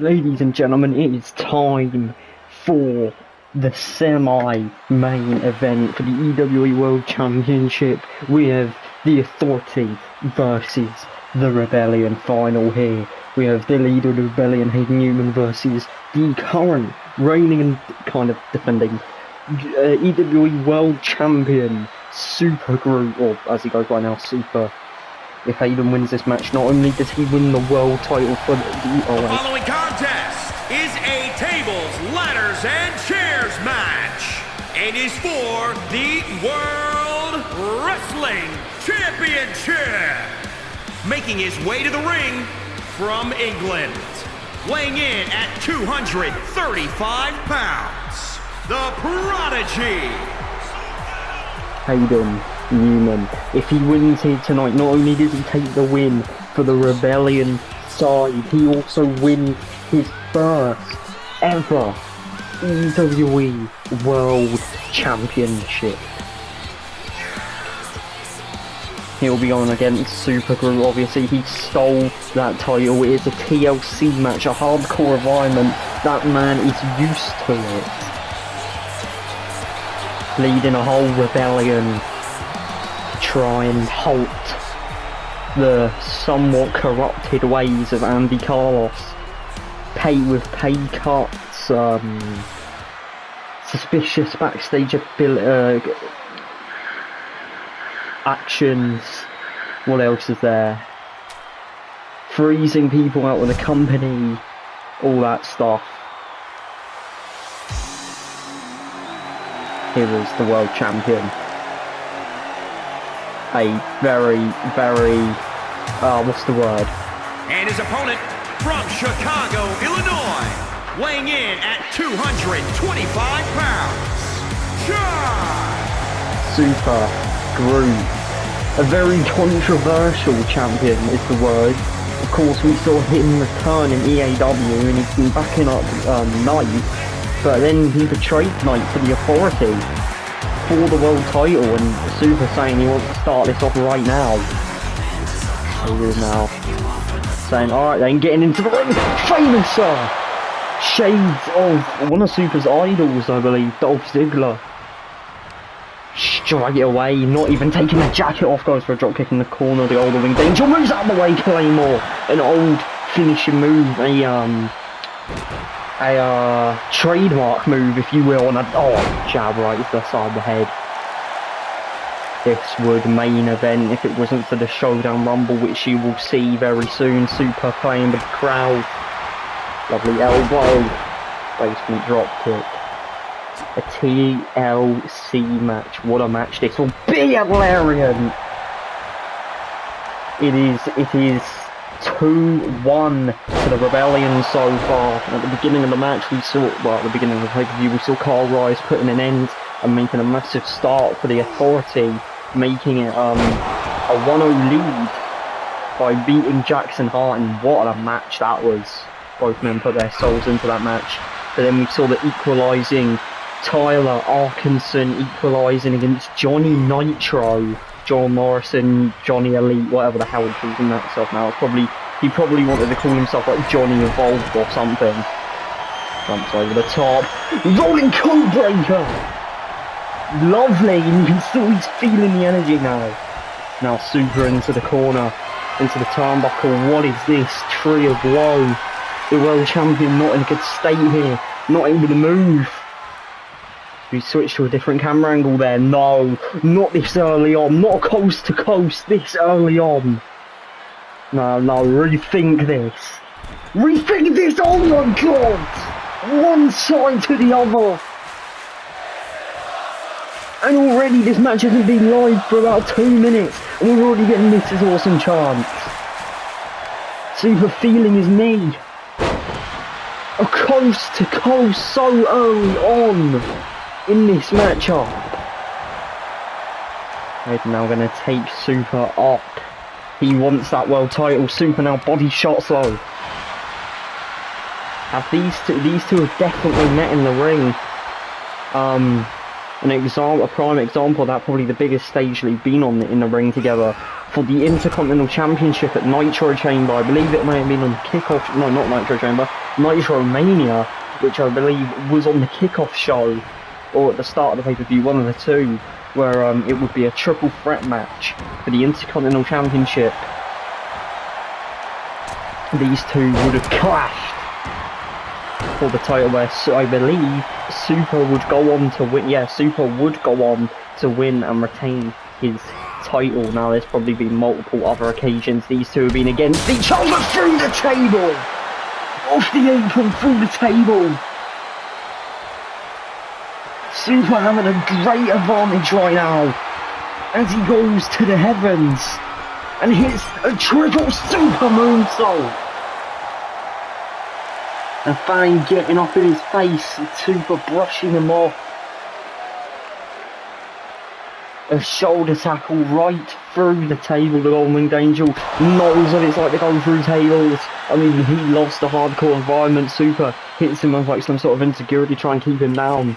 Ladies and gentlemen, it is time for the semi-main event for the EWE World Championship. We have the Authority versus the Rebellion final here. We have the leader of the Rebellion, Hayden Newman, versus the current reigning and kind of defending EWE World Champion, Supr Ewe, or as he goes by now, Supr. If Hayden wins this match, not only does he win the world title for the The following contest is a tables, ladders, and chairs match. And is for the World Wrestling Championship. Making his way to the ring from England, weighing in at 235 pounds, the Prodigy, Hayden Newman. If he wins here tonight, not only does he take the win for the Rebellion side, he also wins his first ever EWE World Championship. He'll be on against Supr Ewe. Obviously, he stole that title. It is a TLC match, a hardcore environment. That man is used to it. Leading a whole rebellion, try and halt the somewhat corrupted ways of Andy Carlos. With pay cuts, suspicious backstage actions. What else is there? Freezing people out of the company, all that stuff. Here is the world champion. A very, what's the word? And his opponent from Chicago, Illinois, weighing in at 225 pounds, Supr Ewe. A very controversial champion is the word. Of course, we saw him return in EAW and he's been backing up Knight, but then he betrayed Knight for the Authority for the world title, and Supr saying he wants to start this off right now. Now saying, alright then, getting into the ring, famous shades of one of Supr's idols, I believe, Dolph Ziggler. Straight away, not even taking the jacket off, goes for a dropkick in the corner, the older wing danger, moves out of the way, Claymore, an old finishing move, a trademark move, if you will, and a jab right to the side of the head. This would main event if it wasn't for the Showdown Rumble, which you will see very soon. Supr playing with the crowd. Lovely elbow. Basement drop kick. A TLC match. What a match this will be at Larian. It is 2-1 to the Rebellion so far. At the beginning of the match we saw, well, at the beginning of the pay-per-view we saw Carl Rise putting an end and making a massive start for the Authority, making it a 1-0 lead by beating Jackson Hart, and what a match that was. Both men put their souls into that match. But then we saw the equalising Tyler Arkinson equalising against Johnny Nitro. John Morrison, Johnny Elite, whatever the hell he calls himself now. He probably wanted to call himself like Johnny Evolved or something. Jumps over the top. Rolling code breaker! Lovely, and you can still, he's feeling the energy now. Now Supr into the corner, into the turnbuckle. What is this? Tree of Woe. The world champion not in a good state here. Not able to move. We switch to a different camera angle there. No, not this early on. Not coast to coast this early on. No, rethink this. Rethink this, oh my god! One side to the other. And already this match hasn't been live for about 2 minutes. And we're already getting this as awesome chance. Supr feeling his knee. A coast to coast so early on in this matchup. Hayden now going to take Supr up. He wants that world title. Supr now body shots though. These two have definitely met in the ring. A prime example of that, probably the biggest stage they've been on in the ring together for the Intercontinental Championship at Nitro Chamber. I believe it may have been on kickoff, no, not Nitro Chamber, Nitro Mania, which I believe was on the kickoff show, or at the start of the pay-per-view, one of the two, where it would be a triple threat match for the Intercontinental Championship. These two would have clashed for the title, where I believe Supr would go on to win. Yeah, Supr would go on to win and retain his title. Now, there's probably been multiple other occasions these two have been against each other through the table, off the apron, through the table. Supr having a great advantage right now as he goes to the heavens and hits a triple super moonsault. And Fane getting up in his face, Supr brushing him off. A shoulder tackle right through the table. The Golden Winged Angel knows what it's like to go through tables. I mean, he loves the hardcore environment. Supr hits him with like some sort of insecurity, try and keep him down.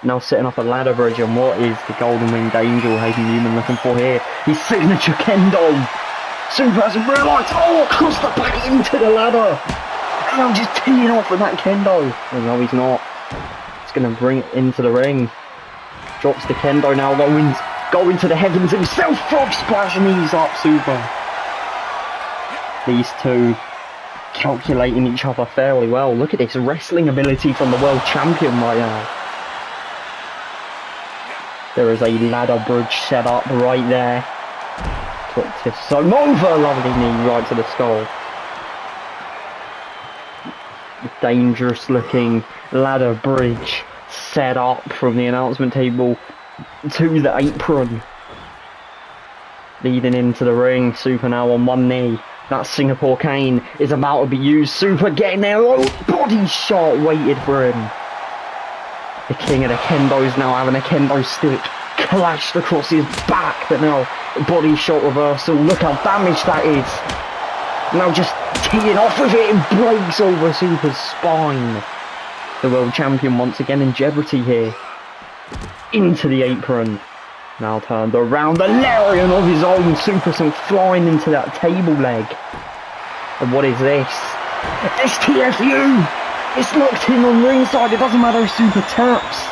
Now setting up a ladder bridge, and what is the Golden Winged Angel Hayden Newman looking for here? His signature kendo. Supr hasn't realised. Oh, across the back into the ladder. And I'm just teeing off with that kendo. Oh, no, he's not. He's going to bring it into the ring. Drops the kendo now, going to the heavens himself. Frog splash, and he's up Supr. These two calculating each other fairly well. Look at this wrestling ability from the world champion right now. There is a ladder bridge set up right there. Over, lovely knee right to the skull. Dangerous looking ladder bridge set up from the announcement table to the apron. Leading into the ring, Supr now on one knee. That Singapore cane is about to be used. Supr getting there, oh, body shot waited for him. The king of the kendos now having a kendo stick clashed across his back, but now body shot reversal. Look how damaged that is. Now just teeing off with it and breaks over Supr's spine. The world champion once again in jeopardy here. Into the apron. Now turned around, the lariat of his own. Supr flying into that table leg. And what is this? STFU! It's locked in on ringside. It doesn't matter if Supr taps.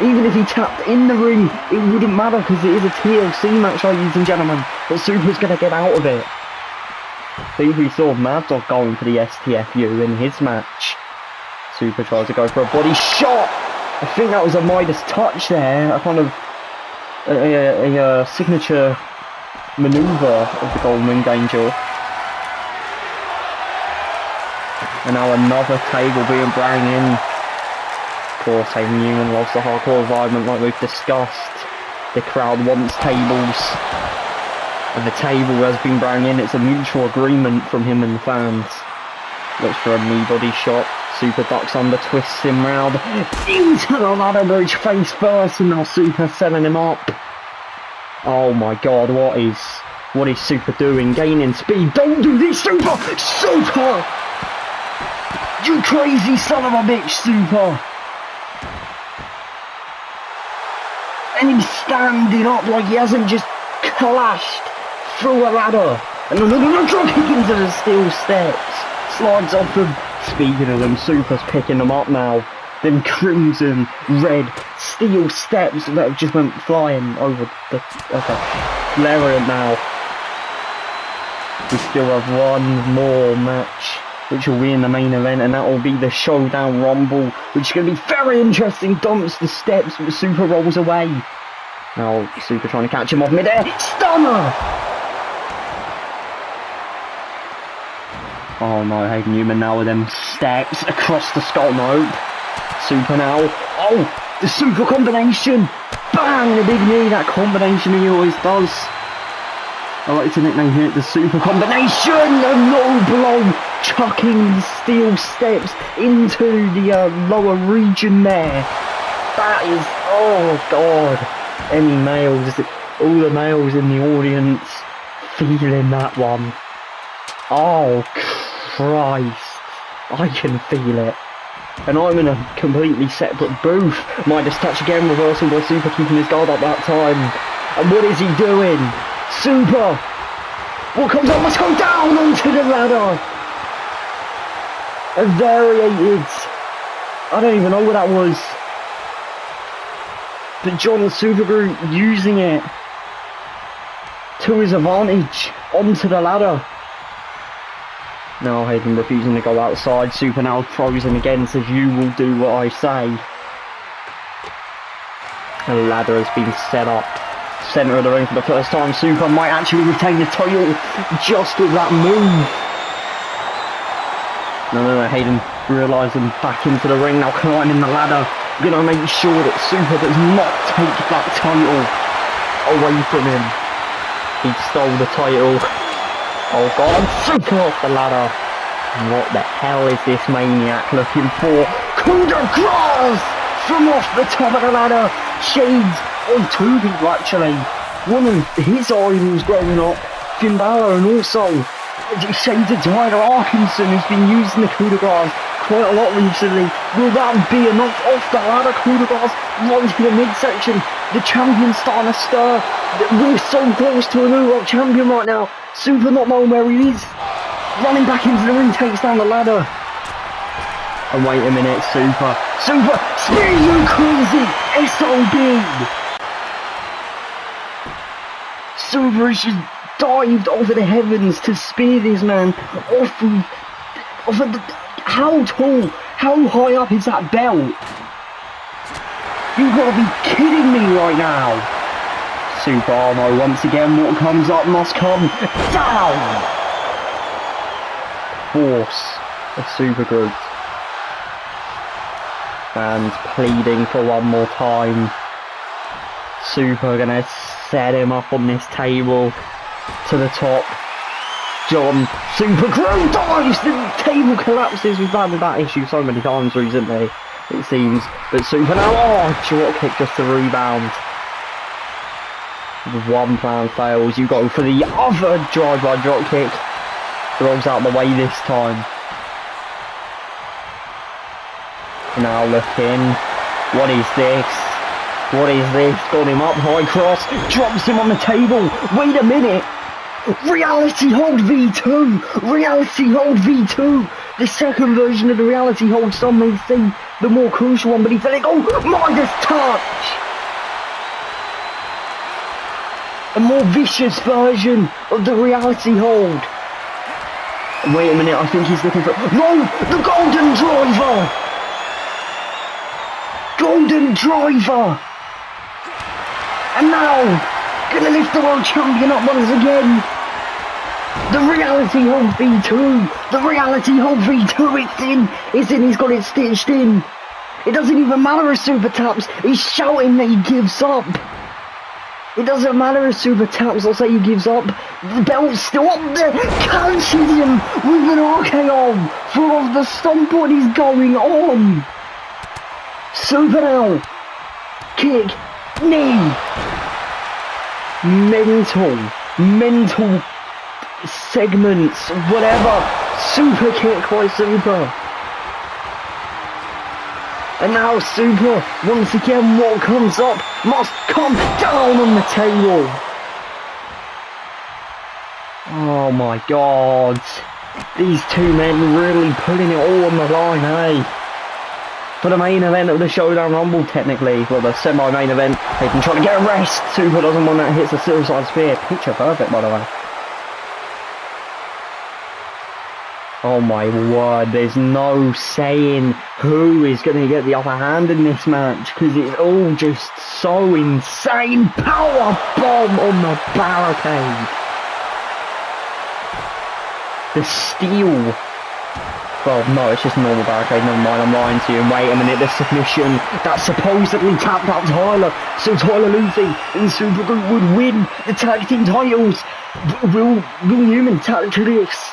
Even if he tapped in the ring, it wouldn't matter because it is a TLC match, ladies and gentlemen. But Supr's going to get out of it. I think we saw Mad Dog going for the STFU in his match. Supr tries to go for a body shot. I think that was a Midas touch there. A kind of a signature maneuver of the Golden Winged Angel. And now another table being brought in. Of course, Hayden Newman loves the hardcore environment like we've discussed. The crowd wants tables. And the table has been brought in. It's a mutual agreement from him and the fans. Looks for a knee body shot. Supr ducks under, twists him round. Into the ladder bridge face first. And now Supr setting him up. Oh my god, what is Supr doing? Gaining speed. Don't do this, Supr! Supr! You crazy son of a bitch, Supr! And he's standing up like he hasn't just clashed through a ladder. And another drop into the steel steps. Slides off them. Speaking of them, Supr's picking them up now. Them crimson, red, steel steps that have just went flying over the... Okay. Lariat now. We still have one more match, which will be in the main event, and that will be the Showdown Rumble, which is going to be very interesting. Dumps the steps, but Supr rolls away. Now, Supr trying to catch him off mid-air. Stunner! Oh no, Hayden Newman now with them steps across the skull. No. Supr now. Oh, the Supr combination. Bang, the big knee. That combination he always does. I like to nickname it the Supr combination. A low blow, chucking the steel steps into the lower region there. That is, oh god. Any males, all the males in the audience feeling that one. Oh Christ, I can feel it. And I'm in a completely separate booth. Midas touch again, reversal by Supr, keeping his guard up that time. And what is he doing? Supr! What comes up? Let's go down onto the ladder! A variated, I don't even know what that was. But John Supr Ewe using it to his advantage onto the ladder. Now Hayden refusing to go outside. Supr now frozen again, says you will do what I say. The ladder has been set up. Centre of the ring for the first time. Supr might actually retain the title just with that move. No, Hayden realising back into the ring, now climbing the ladder. Gonna make sure that Supr does not take that title away from him. He stole the title. Oh god, Supr off the ladder. What the hell is this maniac looking for? Coup de grace from off the top of the ladder. Shades of two people actually. One of his idols growing up, Finn Balor, and also shades of Tyler Arkinson, who's been using the coup de grace quite a lot recently. Will that be enough? Off the ladder, coup de grace, right to the midsection. The champion's starting to stir. We're so close to a new world champion right now. Supr not knowing where he is. Running back into the ring, takes down the ladder. And wait a minute, Supr, spear you crazy, SOB! Supr has just dived over the heavens to spear this man off of the, how tall, how high up is that belt? You've got to be kidding me right now. Supr Armo once again, what comes up must come down. Force of Supr Ewe. And pleading for one more time. Supr gonna set him up on this table to the top. John Supr Ewe dives, the table collapses. We've had that issue so many times recently, it seems. But Supr now, drop kick just to rebound. One plan fails, you go for the other drive-by drop kick. Rolls out the way this time. Now looking, what is this? What is this? Got him up, high cross, drops him on the table. Wait a minute. Reality Hold V2! Reality Hold V2! The second version of the Reality Hold, some may say the more crucial one, but he's letting go. Midas touch! A more vicious version of the Reality Hold. Wait a minute, I think he's looking for... No! The Golden Driver! Golden Driver! And now, gonna lift the world champion up once again. The Reality Hold V2! The Reality Hold V2, it's in, he's got it stitched in. It doesn't even matter if Supr taps, he's shouting that he gives up. It doesn't matter if Supr taps or say he gives up. The belt's still up there. Catches him with an RKO for the stomp. What is going on? Supr now. Kick. Knee. Mental segments. Whatever. Super kick by Supr. And now Supr, once again, what comes up must come down on the table. Oh my god. These two men really putting it all on the line, eh? For the main event of the Showdown Rumble, technically. Well, the semi-main event, they've been trying to get a rest. Supr doesn't want that, hits a suicide spear. Picture perfect, by the way. Oh my word, there's no saying who is going to get the upper hand in this match, because it's all just so insane. Power bomb on the barricade. The steel. Well, no, it's just a normal barricade, never mind, I'm lying to you. And wait a minute, the submission that supposedly tapped out Tyler, so Tyler losing, and Supr Ewe would win the tag team titles. Will Newman tap to this?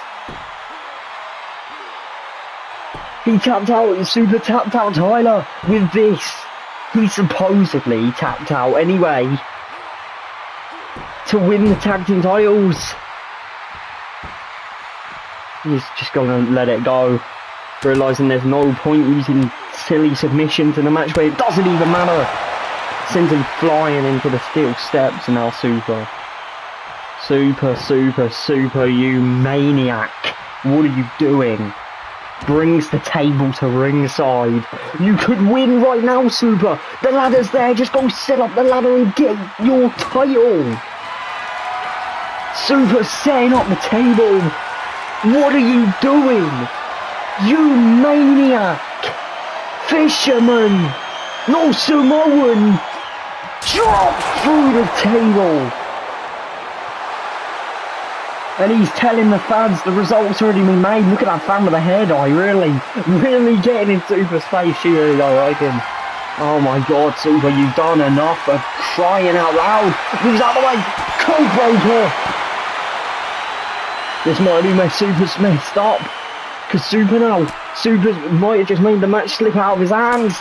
He tapped out, Supr tapped out Tyler with this. He supposedly tapped out anyway to win the tag team titles. He's just gonna let it go, realising there's no point using silly submissions in a match where it doesn't even matter. Sends him flying into the steel steps, and now Supr, you maniac. What are you doing? brings the table to ringside. You could win right now, Supr. The ladder's there. Just go set up the ladder and get your title. Supr setting up the table. What are you doing? You maniac. Fisherman. No Samoan. Drop through the table. And he's telling the fans the results already been made. Look at that fan with a hair dye, really getting in Supr's face here, I reckon. Oh my god, Supr, you've done enough of crying out loud. Moves out of the way, code breaker. This might be where Supr's messed up. Because Supr might have just made the match slip out of his hands.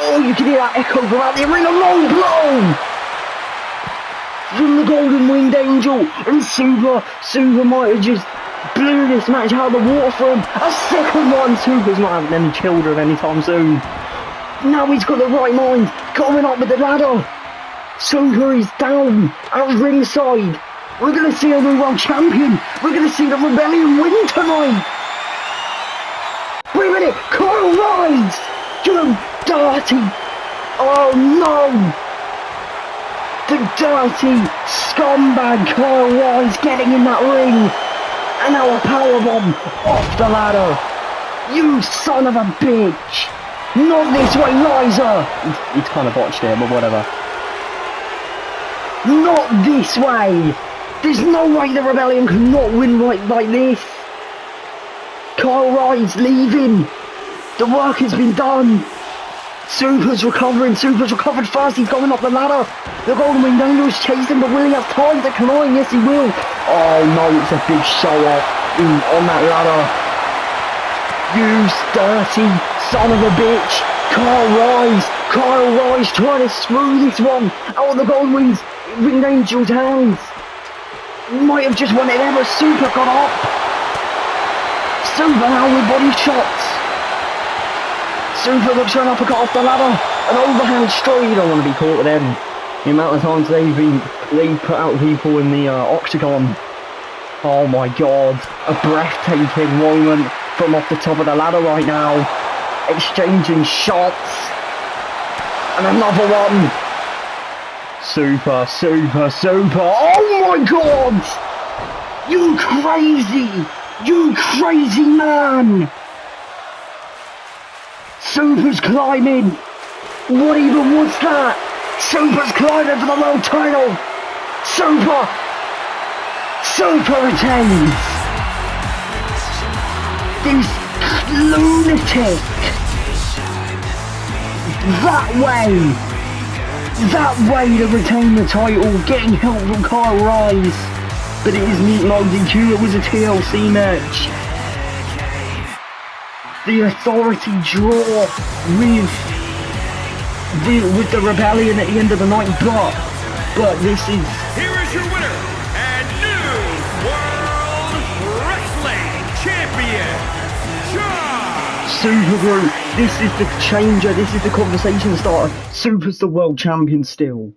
Oh, you can hear that echo throughout the arena. Low blow! From the Golden Winged Angel, and Supr might have just blew this match out of the water for him. A second one. Supr's not having any children anytime soon. Now he's got the right mind, going up with the ladder. Supr is down at ringside. We're going to see a new world champion. We're going to see the Rebellion win tonight. Wait a minute, Kyle Rise! You dirty! Oh no! The dirty scumbag Kyle Rise getting in that ring. And now a powerbomb off the ladder. You son of a bitch. Not this way, Liza. He's kind of botched it, but whatever. Not this way. There's no way the Rebellion cannot win right like this. Kyle Rise leaving. The work has been done. Supr's recovered fast, he's going up the ladder. The Golden Winged Angel is chasing, but will he have time to climb? Yes, he will. Oh no, it's a big show off on that ladder. You dirty son of a bitch. Kyle Rise trying to screw this one out of the Golden Winged Angel's hands. Might have just won it there, but Supr got up. Supr now with body shots. Supr looks for an uppercut off the ladder. An overhand straight. You don't want to be caught with them. The amount of times they've put out people in the octagon. Oh my god. A breathtaking moment from off the top of the ladder right now. Exchanging shots. And another one. Supr. Oh my god. You crazy man. Supr's climbing. What even was that? Supr's climbing for the world title. Supr retains. This lunatic. That way to retain the title, getting help from Kyle Rise. But it is Meat Mode DQ, it was a TLC match. The Authority draw with the Rebellion at the end of the night, but this is... Here is your winner, and new World Wrestling Champion, Supr Group. This is the changer, this is the conversation starter. Supr's the world champion still.